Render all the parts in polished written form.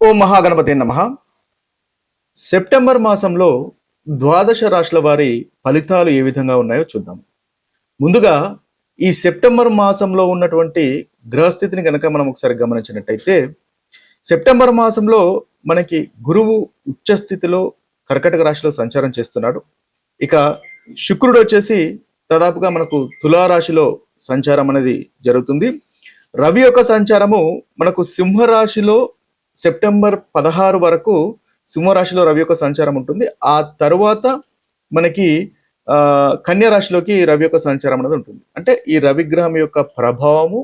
ఓం మహాగణపతి నమః. సెప్టెంబర్ మాసంలో ద్వాదశ రాశుల వారి ఫలితాలు ఏ విధంగా ఉన్నాయో చూద్దాం. ముందుగా ఈ సెప్టెంబర్ మాసంలో ఉన్నటువంటి గ్రహస్థితిని కనుక మనం ఒకసారి గమనించినట్టయితే, సెప్టెంబర్ మాసంలో మనకి గురువు ఉచ్చ స్థితిలో కర్కటక రాశిలో సంచారం చేస్తున్నాడు. ఇక శుక్రుడు వచ్చేసి దాదాపుగా మనకు తులారాశిలో సంచారం అనేది జరుగుతుంది. రవి యొక్క సంచారము మనకు సింహరాశిలో సెప్టెంబర్ 16 వరకు సింహరాశిలో రవి యొక్క సంచారం ఉంటుంది. ఆ తర్వాత మనకి కన్యా రాశిలోకి రవి యొక్క సంచారం అనేది ఉంటుంది. అంటే ఈ రవి గ్రహం యొక్క ప్రభావము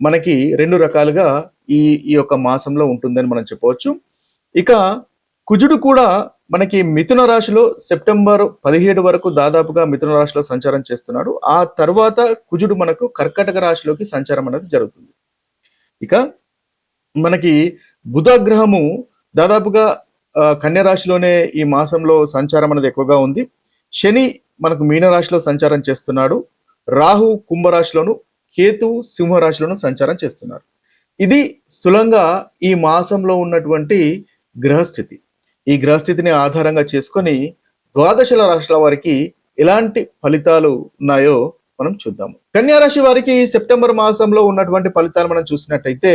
మనకి రెండు రకాలుగా ఈ యొక్క మాసంలో ఉంటుందని మనం చెప్పవచ్చు. ఇక కుజుడు కూడా మనకి మిథున రాశిలో సెప్టెంబర్ 17 వరకు దాదాపుగా మిథున రాశిలో సంచారం చేస్తున్నాడు. ఆ తర్వాత కుజుడు మనకు కర్కటక రాశిలోకి సంచారం అనేది జరుగుతుంది. ఇక మనకి బుధ గ్రహము దాదాపుగా కన్యా రాశిలోనే ఈ మాసంలో సంచారం అనేది ఎక్కువగా ఉంది. శని మనకు మీనరాశిలో సంచారం చేస్తున్నాడు. రాహు కుంభరాశిలోను, కేతు సింహరాశిలోను సంచారం చేస్తున్నారు. ఇది స్థూలంగా ఈ మాసంలో ఉన్నటువంటి గ్రహస్థితి. ఈ గ్రహస్థితిని ఆధారంగా చేసుకొని ద్వాదశ రాశుల వారికి ఎలాంటి ఫలితాలు ఉన్నాయో మనం చూద్దాము. కన్యా రాశి వారికి సెప్టెంబర్ మాసంలో ఉన్నటువంటి ఫలితాలు మనం చూసినట్టయితే,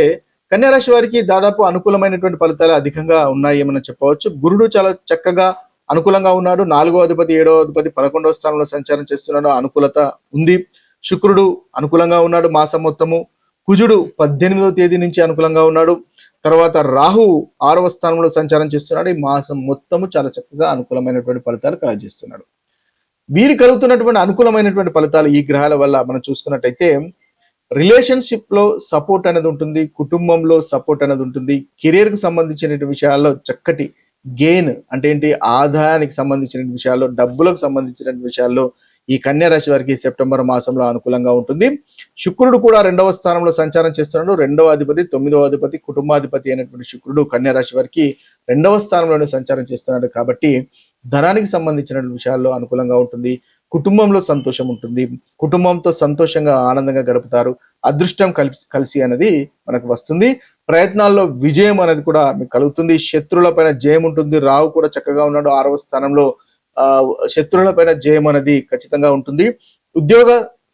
కన్యా రాశి వారికి దాదాపు అనుకూలమైనటువంటి ఫలితాలు అధికంగా ఉన్నాయి మనం చెప్పవచ్చు. గురుడు చాలా చక్కగా అనుకూలంగా ఉన్నాడు. 4వ అధిపతి 7వ అధిపతి 11వ స్థానంలో సంచారం చేస్తున్నాడు. అనుకూలత ఉంది. శుక్రుడు అనుకూలంగా ఉన్నాడు మాసం మొత్తము. కుజుడు 18వ తేదీ నుంచి అనుకూలంగా ఉన్నాడు. తర్వాత రాహు 6వ స్థానంలో సంచారం చేస్తున్నాడు. ఈ మాసం మొత్తము చాలా చక్కగా అనుకూలమైనటువంటి ఫలితాలు కలగజేస్తున్నాడు. వీరు కలుగుతున్నటువంటి అనుకూలమైనటువంటి ఫలితాలు ఈ గ్రహాల వల్ల మనం చూసుకున్నట్టయితే, రిలేషన్షిప్ లో సపోర్ట్ అనేది ఉంటుంది, కుటుంబంలో సపోర్ట్ అనేది ఉంటుంది, కెరీర్ కి సంబంధించిన విషయాల్లో చక్కటి గెయిన్ అంటే ఏంటి, ఆదాయానికి సంబంధించిన విషయాల్లో, డబ్బులకు సంబంధించిన విషయాల్లో ఈ కన్యా రాశి వారికి సెప్టెంబర్ మాసంలో అనుకూలంగా ఉంటుంది. శుక్రుడు కూడా 2వ స్థానంలో సంచారం చేస్తున్నాడు. 2వ అధిపతి 9వ అధిపతి కుటుంబాధిపతి అయినటువంటి శుక్రుడు కన్యా రాశి వారికి 2వ స్థానంలోనే సంచారం చేస్తున్నాడు. కాబట్టి ధనానికి సంబంధించిన విషయాల్లో అనుకూలంగా ఉంటుంది. కుటుంబంలో సంతోషం ఉంటుంది. కుటుంబంతో సంతోషంగా ఆనందంగా గడుపుతారు. అదృష్టం కలిసి అనేది మనకు వస్తుంది. ప్రయత్నాల్లో విజయం అనేది కూడా మీకు కలుగుతుంది. శత్రువుల పైన జయం ఉంటుంది. రావు కూడా చక్కగా ఉన్నాడు 6వ స్థానంలో. శత్రువుల పైన జయం అనేది ఖచ్చితంగా ఉంటుంది. ఉద్యోగ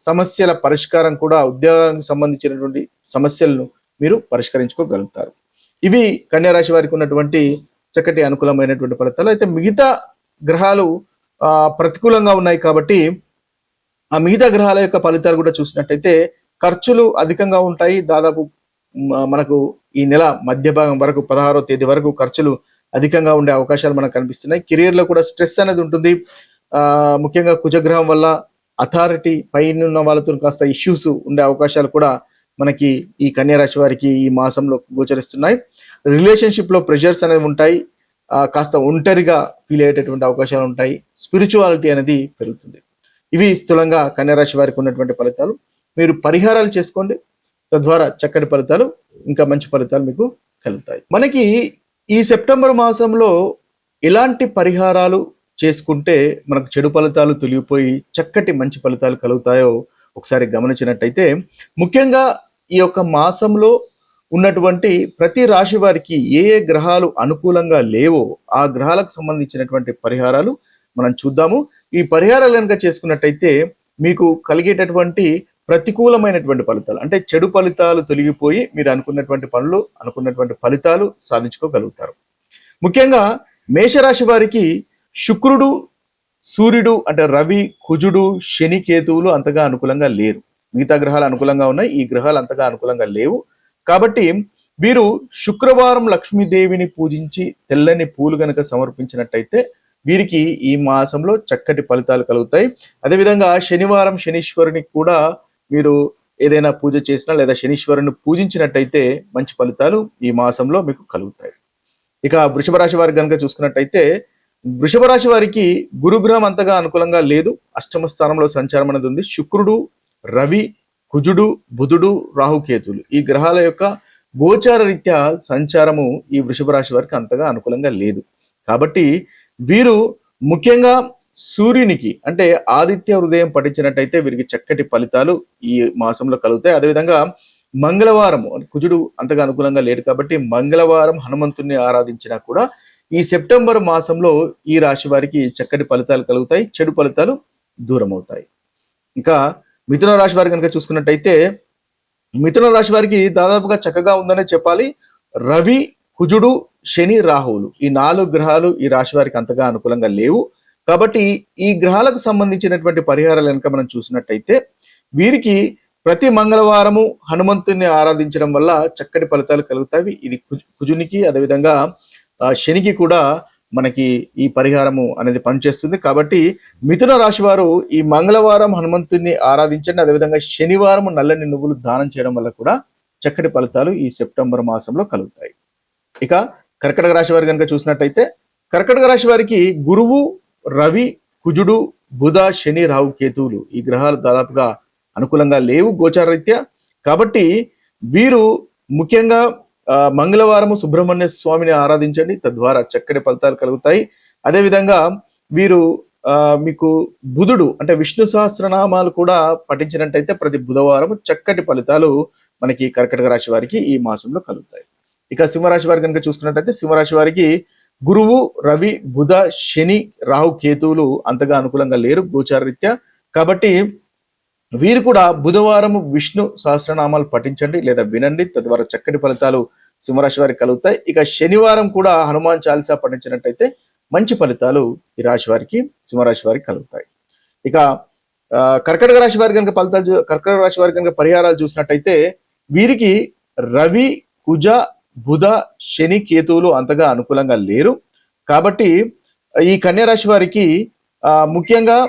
సమస్యల పరిష్కారం కూడా, ఉద్యోగానికి సంబంధించినటువంటి సమస్యలను మీరు పరిష్కరించుకోగలుగుతారు. ఇవి కన్యా రాశి వారికి ఉన్నటువంటి చక్కటి అనుకూలమైనటువంటి ఫలితాలు. అయితే మిగతా గ్రహాలు ప్రతికూలంగా ఉన్నాయి కాబట్టి ఆ మిగతా గ్రహాల యొక్క ఫలితాలు కూడా చూసినట్టయితే ఖర్చులు అధికంగా ఉంటాయి. దాదాపు మనకు ఈ నెల మధ్య భాగం వరకు 16వ తేదీ వరకు ఖర్చులు అధికంగా ఉండే అవకాశాలు మనకు కనిపిస్తున్నాయి. కెరీర్ లో కూడా స్ట్రెస్ అనేది ఉంటుంది. ముఖ్యంగా కుజగ్రహం వల్ల అథారిటీ పైన వాళ్ళతో కాస్త ఇష్యూస్ ఉండే అవకాశాలు కూడా మనకి ఈ కన్యా రాశి వారికి ఈ మాసంలో గోచరిస్తున్నాయి. రిలేషన్షిప్ లో ప్రెషర్స్ అనేవి ఉంటాయి. కాస్త ఒంటరిగా ఫీల్ అయ్యేటటువంటి అవకాశాలు ఉంటాయి. స్పిరిచువాలిటీ అనేది పెరుగుతుంది. ఇవి స్థూలంగా కన్యా రాశి వారికి ఉన్నటువంటి ఫలితాలు. మీరు పరిహారాలు చేసుకోండి, తద్వారా చక్కటి ఫలితాలు, ఇంకా మంచి ఫలితాలు మీకు కలుగుతాయి. మనకి ఈ సెప్టెంబర్ మాసంలో ఎలాంటి పరిహారాలు చేసుకుంటే మనకు చెడు ఫలితాలు తొలగిపోయి చక్కటి మంచి ఫలితాలు కలుగుతాయో ఒకసారి గమనించినట్టయితే, ముఖ్యంగా ఈ యొక్క మాసంలో ఉన్నటువంటి ప్రతి రాశి వారికి ఏ ఏ గ్రహాలు అనుకూలంగా లేవో ఆ గ్రహాలకు సంబంధించినటువంటి పరిహారాలు మనం చూద్దాము. ఈ పరిహారాలు కనుక చేసుకున్నట్టయితే మీకు కలిగేటటువంటి ప్రతికూలమైనటువంటి ఫలితాలు అంటే చెడు ఫలితాలు తొలగిపోయి మీరు అనుకున్నటువంటి పనులు, అనుకున్నటువంటి ఫలితాలు సాధించుకోగలుగుతారు. ముఖ్యంగా మేషరాశి వారికి శుక్రుడు, సూర్యుడు అంటే రవి, కుజుడు, శని, కేతువులు అంతగా అనుకూలంగా లేరు. మిగతా గ్రహాలు అనుకూలంగా ఉన్నాయి, ఈ గ్రహాలు అంతగా అనుకూలంగా లేవు. కాబట్టి వీరు శుక్రవారం లక్ష్మీదేవిని పూజించి తెల్లని పూలు గనక సమర్పించినట్టయితే వీరికి ఈ మాసంలో చక్కటి ఫలితాలు కలుగుతాయి. అదేవిధంగా శనివారం శనీశ్వరుని కూడా మీరు ఏదైనా పూజ చేసినా లేదా శనీశ్వరుని పూజించినట్టయితే మంచి ఫలితాలు ఈ మాసంలో మీకు కలుగుతాయి. ఇక వృషభ రాశి వారికి కనుక చూసుకున్నట్టయితే, వృషభ రాశి వారికి గురుగ్రహం అంతగా అనుకూలంగా లేదు. అష్టమ స్థానంలో సంచారం అనేది ఉంది. శుక్రుడు, రవి, కుజుడు, బుధుడు, రాహుకేతులు ఈ గ్రహాల యొక్క గోచార రీత్యా సంచారము ఈ వృషభ రాశి వారికి అంతగా అనుకూలంగా లేదు. కాబట్టి వీరు ముఖ్యంగా సూర్యునికి అంటే ఆదిత్య హృదయం పఠించినట్టయితే వీరికి చక్కటి ఫలితాలు ఈ మాసంలో కలుగుతాయి. అదేవిధంగా మంగళవారం కుజుడు అంతగా అనుకూలంగా లేడు కాబట్టి మంగళవారం హనుమంతుణ్ణి ఆరాధించినా కూడా ఈ సెప్టెంబర్ మాసంలో ఈ రాశి వారికి చక్కటి ఫలితాలు కలుగుతాయి, చెడు ఫలితాలు దూరం అవుతాయి. ఇంకా మిథున రాశి వారి కనుక చూసుకున్నట్టయితే మిథున రాశి వారికి దాదాపుగా చక్కగా ఉందనే చెప్పాలి. రవి, కుజుడు, శని, రాహువులు ఈ 4 గ్రహాలు ఈ రాశి వారికి అంతగా అనుకూలంగా లేవు. కాబట్టి ఈ గ్రహాలకు సంబంధించినటువంటి పరిహారాలు కనుక మనం చూసినట్టయితే వీరికి ప్రతి మంగళవారము హనుమంతుని ఆరాధించడం వల్ల చక్కటి ఫలితాలు కలుగుతాయి. ఇది కుజునికి అదేవిధంగా శనికి కూడా మనకి ఈ పరిహారము అనేది పనిచేస్తుంది. కాబట్టి మిథున రాశి వారు ఈ మంగళవారం హనుమంతుని ఆరాధించండి. అదేవిధంగా శనివారం నల్లని నువ్వులు దానం చేయడం వల్ల కూడా చక్కటి ఫలితాలు ఈ సెప్టెంబర్ మాసంలో కలుగుతాయి. ఇక కర్కటక రాశి వారి కనుక చూసినట్టయితే కర్కటక రాశి వారికి గురువు, రవి, కుజుడు, బుధ, శని, రాహు, కేతువులు ఈ గ్రహాలు దాదాపుగా అనుకూలంగా లేవు గోచారరీత్యా. కాబట్టి వీరు ముఖ్యంగా మంగళవారము సుబ్రహ్మణ్య స్వామిని ఆరాధించండి, తద్వారా చక్కటి ఫలితాలు కలుగుతాయి. అదేవిధంగా వీరు మీకు బుధుడు అంటే విష్ణు సహస్రనామాలు కూడా పఠించినట్టయితే ప్రతి బుధవారం చక్కటి ఫలితాలు మనకి కర్కటక రాశి వారికి ఈ మాసంలో కలుగుతాయి. ఇక సింహరాశి వారి కనుక చూసుకున్నట్టయితే సింహరాశి వారికి గురువు, రవి, బుధ, శని, రాహు, కేతువులు అంతగా అనుకూలంగా లేరు గోచారరీత్యా. కాబట్టి వీరు కూడా బుధవారం విష్ణు సహస్రనామాలు పఠించండి లేదా వినండి, తద్వారా చక్కటి ఫలితాలు సింహరాశి వారికి కలుగుతాయి. ఇక శనివారం కూడా హనుమాన్ చాలీసా పఠించినట్టయితే మంచి ఫలితాలు ఈ రాశి వారికి సింహరాశి వారికి కలుగుతాయి. ఇక కర్కటక రాశి వారి కనుక కర్కటక రాశి వారి కనుక పరిహారాలు చూసినట్టయితే వీరికి రవి, కుజ, బుధ, శని, కేతువులు అంతగా అనుకూలంగా లేరు. కాబట్టి ఈ కన్యా రాశి వారికి ముఖ్యంగా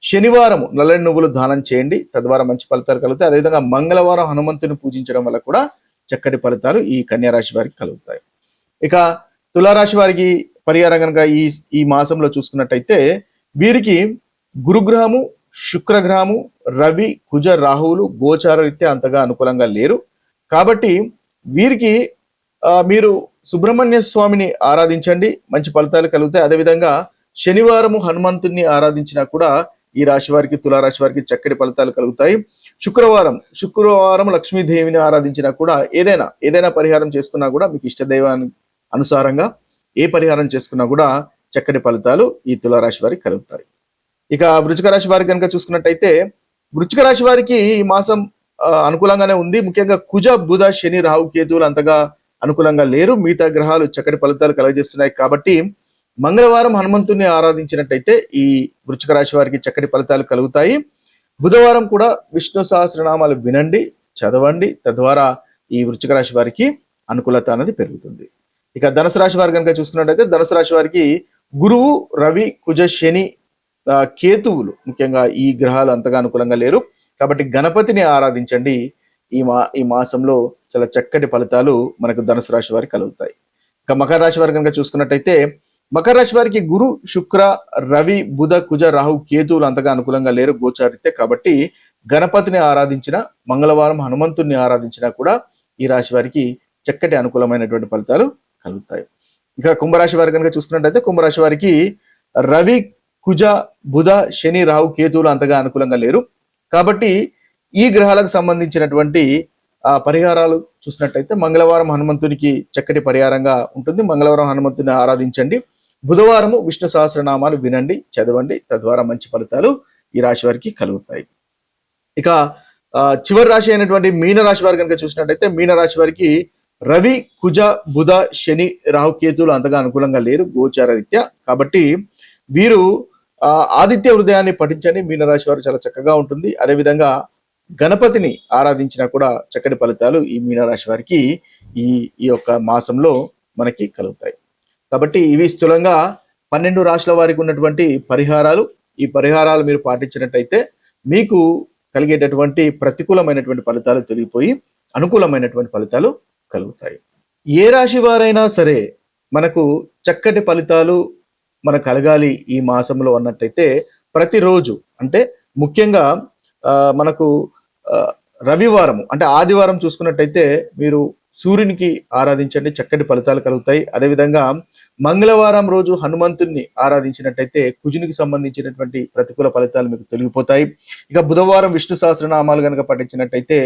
శనివారం నల్లని నువ్వులు దానం చేయండి, తద్వారా మంచి ఫలితాలు కలుగుతాయి. అదేవిధంగా మంగళవారం హనుమంతుని పూజించడం వల్ల కూడా చక్కటి ఫలితాలు ఈ కన్యా రాశి వారికి కలుగుతాయి. ఇక తులారాశి వారికి పరిహారం కనుక ఈ మాసంలో చూసుకున్నట్టయితే వీరికి గురుగ్రహము, శుక్రగ్రహము, రవి, కుజ, రాహువులు గోచార రీత్యా అంతగా అనుకూలంగా లేరు. కాబట్టి వీరికి మీరు సుబ్రహ్మణ్య స్వామిని ఆరాధించండి, మంచి ఫలితాలు కలుగుతాయి. అదేవిధంగా శనివారము హనుమంతుని ఆరాధించినా కూడా ఈ రాశి వారికి తులారాశి వారికి చక్కటి ఫలితాలు కలుగుతాయి. శుక్రవారం లక్ష్మీదేవిని ఆరాధించినా కూడా ఏదైనా పరిహారం చేసుకున్నా కూడా మీకు ఇష్టదైవాన్ని అనుసారంగా ఏ పరిహారం చేసుకున్నా కూడా చక్కటి ఫలితాలు ఈ తులారాశి వారికి కలుగుతాయి. ఇక వృశ్చిక రాశి వారికి కనుక చూసుకున్నట్టయితే వృశ్చిక రాశి వారికి ఈ మాసం అనుకూలంగానే ఉంది. ముఖ్యంగా కుజ, బుధ, శని, రాహు, కేతువులు అంతగా అనుకూలంగా లేరు. మిగతా గ్రహాలు చక్కటి ఫలితాలు కలుగజేస్తున్నాయి. కాబట్టి మంగళవారం హనుమంతుని ఆరాధించినట్టయితే ఈ వృశ్చిక రాశి వారికి చక్కటి ఫలితాలు కలుగుతాయి. బుధవారం కూడా విష్ణు సహస్రనామాలు వినండి, చదవండి, తద్వారా ఈ వృశ్చిక రాశి వారికి అనుకూలత అనేది పెరుగుతుంది. ఇక ధనుసు రాశి వారి కనుక చూసుకున్నట్టయితే ధనుసు రాశి వారికి గురువు, రవి, కుజ, శని, కేతువులు ముఖ్యంగా ఈ గ్రహాలు అంతగా అనుకూలంగా లేరు. కాబట్టి గణపతిని ఆరాధించండి. ఈ మాసంలో చాలా చక్కటి ఫలితాలు మనకు ధనుసు రాశి వారికి కలుగుతాయి. ఇక మకర రాశి వారి కనుక చూసుకున్నట్టయితే మకర రాశి వారికి గురు, శుక్ర, రవి, బుధ, కుజ, రాహు, కేతువులు అంతగా అనుకూలంగా లేరు గోచారితే. కాబట్టి గణపతిని ఆరాధించిన, మంగళవారం హనుమంతుని ఆరాధించినా కూడా ఈ రాశి వారికి చక్కటి అనుకూలమైనటువంటి ఫలితాలు కలుగుతాయి. ఇక కుంభరాశి వారి కనుక చూసుకున్నట్టయితే కుంభరాశి వారికి రవి, కుజ, బుధ, శని, రాహు, కేతువులు అంతగా అనుకూలంగా లేరు. కాబట్టి ఈ గ్రహాలకు సంబంధించినటువంటి పరిహారాలు చూసినట్టయితే మంగళవారం హనుమంతునికి చక్కటి పరిహారంగా ఉంటుంది. మంగళవారం హనుమంతుని ఆరాధించండి. బుధవారము విష్ణు సహస్రనామాలు వినండి, చదవండి, తద్వారా మంచి ఫలితాలు ఈ రాశి వారికి కలుగుతాయి. ఇక చివరి రాశి అయినటువంటి మీన రాశి వారి కనుక చూసినట్టయితే మీన రాశి వారికి రవి, కుజ, బుధ, శని, రాహు, కేతువులు అంతగా అనుకూలంగా లేరు గోచార రీత్యా. కాబట్టి వీరు ఆదిత్య హృదయాన్ని పఠించండి, మీనరాశి వారు చాలా చక్కగా ఉంటుంది. అదేవిధంగా గణపతిని ఆరాధించినా కూడా చక్కటి ఫలితాలు ఈ మీనరాశి వారికి ఈ యొక్క మాసంలో మనకి కలుగుతాయి. కాబట్టి ఇవి స్థూలంగా 12 రాశుల వారికి ఉన్నటువంటి పరిహారాలు. ఈ పరిహారాలు మీరు పాటించినట్టయితే మీకు కలిగేటటువంటి ప్రతికూలమైనటువంటి ఫలితాలు తొలగిపోయి అనుకూలమైనటువంటి ఫలితాలు కలుగుతాయి. ఏ రాశి వారైనా సరే మనకు చక్కటి ఫలితాలు మనకు కలగాలి ఈ మాసంలో అన్నట్టయితే ప్రతిరోజు అంటే ముఖ్యంగా మనకు రవివారం అంటే ఆదివారం చూసుకున్నట్టయితే మీరు సూర్యునికి ఆరాధించండి, చక్కటి ఫలితాలు కలుగుతాయి. అదేవిధంగా మంగళవారం రోజు హనుమంతుని ఆరాధించినట్టయితే కుజునికి సంబంధించినటువంటి ప్రతికూల ఫలితాలు మీకు తొలగిపోతాయి. ఇక బుధవారం విష్ణు సహస్రనామాలు కనుక పఠించినట్టయితే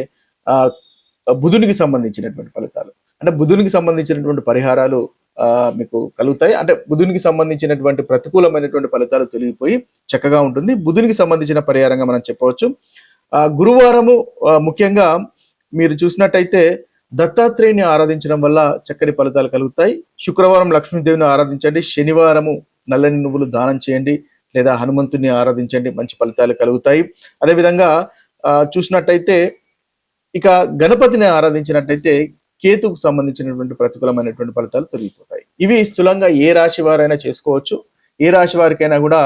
బుధునికి సంబంధించినటువంటి ఫలితాలు. అంటే బుధునికి సంబంధించినటువంటి పరిహారాలు మీకు కలుగుతాయి. అంటే బుధునికి సంబంధించినటువంటి ప్రతికూలమైనటువంటి ఫలితాలు తొలగిపోయి చక్కగా ఉంటుంది. బుధునికి సంబంధించిన పరిహారంగా మనం చెప్పవచ్చు. గురువారము ముఖ్యంగా మీరు చూసినట్టయితే దత్తాత్రేయుని ఆరాధించడం వల్ల చక్కటి ఫలితాలు కలుగుతాయి. శుక్రవారం లక్ష్మీదేవిని ఆరాధించండి. శనివారము నల్లని నువ్వులు దానం చేయండి, లేదా హనుమంతుని ఆరాధించండి, మంచి ఫలితాలు కలుగుతాయి. అదేవిధంగా చూసినట్టయితే ఇక గణపతిని ఆరాధించినట్టయితే కేతుకు సంబంధించినటువంటి ప్రతికూలమైనటువంటి ఫలితాలు తొలగిపోతాయి. ఇవి స్థూలంగా ఏ రాశి వారైనా చేసుకోవచ్చు. ఏ రాశి వారికైనా కూడా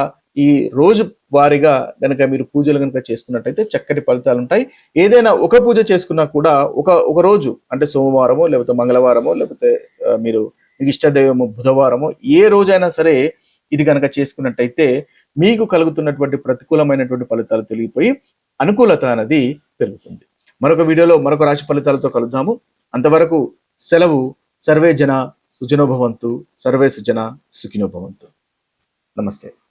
ఈ రోజు వారిగా గనక మీరు పూజలు కనుక చేసుకున్నట్టయితే చక్కటి ఫలితాలు ఉంటాయి. ఏదైనా ఒక పూజ చేసుకున్నా కూడా ఒక రోజు అంటే సోమవారమో లేకపోతే మంగళవారమో లేకపోతే మీరు మీకు ఇష్టదైవము బుధవారమో ఏ రోజైనా సరే ఇది కనుక చేసుకున్నట్టయితే మీకు కలుగుతున్నటువంటి ప్రతికూలమైనటువంటి ఫలితాలు తొలగిపోయి అనుకూలత అనేది పెరుగుతుంది. మరొక వీడియోలో మరొక రాశి ఫలితాలతో కలుద్దాము. అంతవరకు సెలవు. సర్వే జన సుజనో భవంతు, సర్వే సుజన సుఖినో భవంతు. నమస్తే.